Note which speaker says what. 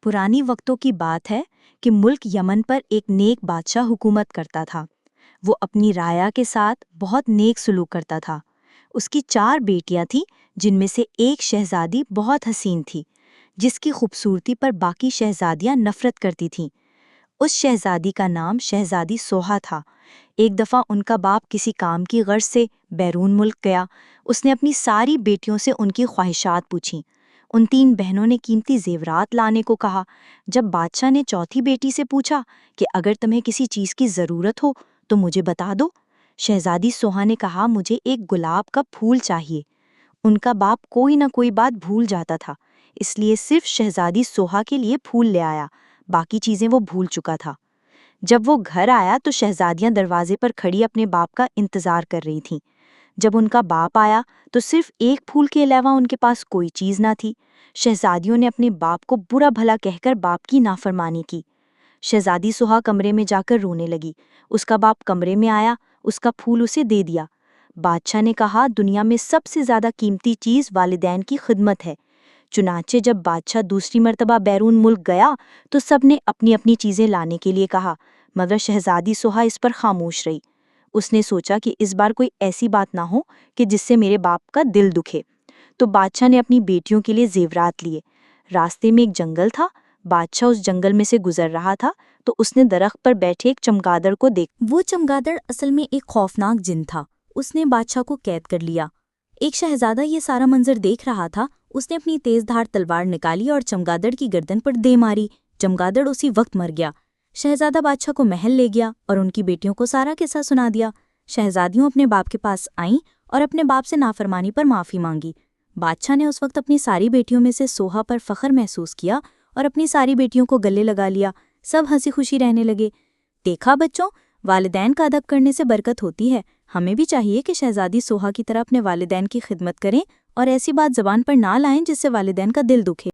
Speaker 1: پرانی وقتوں کی بات ہے کہ ملک یمن پر ایک نیک بادشاہ حکومت کرتا تھا۔ وہ اپنی رعایا کے ساتھ بہت نیک سلوک کرتا تھا۔ اس کی 4 بیٹیاں تھیں، جن میں سے ایک شہزادی بہت حسین تھی، جس کی خوبصورتی پر باقی شہزادیاں نفرت کرتی تھیں۔ اس شہزادی کا نام شہزادی سوہا تھا۔ ایک دفعہ ان کا باپ کسی کام کی غرض سے بیرون ملک گیا۔ اس نے اپنی ساری بیٹیوں سے ان کی خواہشات پوچھیں۔ ان 3 بہنوں نے قیمتی زیورات لانے کو کہا۔ جب بادشاہ نے چوتھی بیٹی سے پوچھا کہ اگر تمہیں کسی چیز کی ضرورت ہو تو مجھے بتا دو، شہزادی سوہا نے کہا مجھے ایک گلاب کا پھول چاہیے۔ ان کا باپ کوئی نہ کوئی بات بھول جاتا تھا، اس لیے صرف شہزادی سوہا کے لیے پھول لے آیا، باقی چیزیں وہ بھول چکا تھا۔ جب وہ گھر آیا تو شہزادیاں دروازے پر کھڑی اپنے باپ کا انتظار کر رہی تھیں۔ جب ان کا باپ آیا تو صرف ایک پھول کے علاوہ ان کے پاس کوئی چیز نہ تھی۔ شہزادیوں نے اپنے باپ کو برا بھلا کہہ کر باپ کی نافرمانی کی۔ شہزادی سوہا کمرے میں جا کر رونے لگی۔ اس کا باپ کمرے میں آیا، اس کا پھول اسے دے دیا۔ بادشاہ نے کہا دنیا میں سب سے زیادہ قیمتی چیز والدین کی خدمت ہے۔ چنانچہ جب بادشاہ دوسری مرتبہ بیرون ملک گیا تو سب نے اپنی اپنی چیزیں لانے کے لیے کہا، مگر شہزادی سوہا اس پر خاموش رہی۔ اس نے سوچا کہ اس بار کوئی ایسی بات نہ ہو کہ جس سے میرے باپ کا دل دکھے، تو بادشاہ نے اپنی بیٹیوں کے لیے زیورات لیے۔ راستے میں ایک جنگل تھا۔ بادشاہ اس جنگل میں سے گزر رہا تھا تو اس نے درخت پر بیٹھے ایک چمگادڑ کو دیکھا۔ وہ چمگادڑ اصل میں ایک خوفناک جن تھا۔ اس نے بادشاہ کو قید کر لیا۔ ایک شہزادہ یہ سارا منظر دیکھ رہا تھا۔ اس نے اپنی تیز دھار تلوار نکالی اور چمگادڑ کی گردن پر دے ماری۔ چمگادڑ اسی وقت مر گیا۔ شہزادہ بادشاہ کو محل لے گیا اور ان کی بیٹیوں کو سارا قصہ سنا دیا۔ شہزادیوں اپنے باپ کے پاس آئیں اور اپنے باپ سے نافرمانی پر معافی مانگی۔ بادشاہ نے اس وقت اپنی ساری بیٹیوں میں سے سوہا پر فخر محسوس کیا اور اپنی ساری بیٹیوں کو گلے لگا لیا۔ سب ہنسی خوشی رہنے لگے۔ دیکھا بچوں، والدین کا ادب کرنے سے برکت ہوتی ہے۔ ہمیں بھی چاہیے کہ شہزادی سوہا کی طرح اپنے والدین کی خدمت کریں اور ایسی بات زبان پر نہ لائیں جس سے والدین کا دل دکھے۔